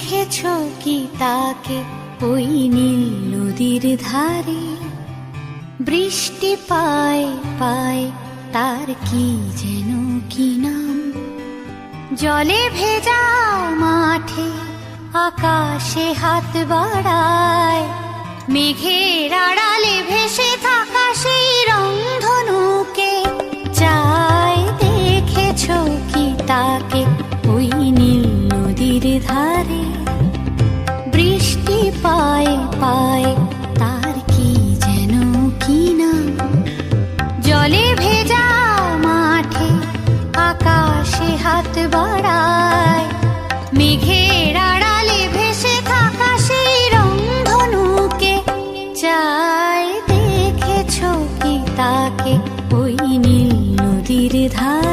দেখেছো কি তাকে ওই নীল নদীর ধারে? বৃষ্টি পায় পায় তার কি যেন কি নাম। জলে ভেজা মাঠে আকাশে হাত বাড়ায়, মেঘের আড়ালে ভেসে থাকা সেই রংধনুকে চায়। দেখেছো কি তাকে ওই নীল নদীর ধারে? বৃষ্টি পায় পায় তার কি যেন কি নাম। জলে ভেজা মাঠে আকাশে হাত বাড়ায়, মেঘের আড়ালে ভেসে থাকা সেই রংধনুকে চায়। দেখেছো কি তাকে ওই নীল নদীর ধারে?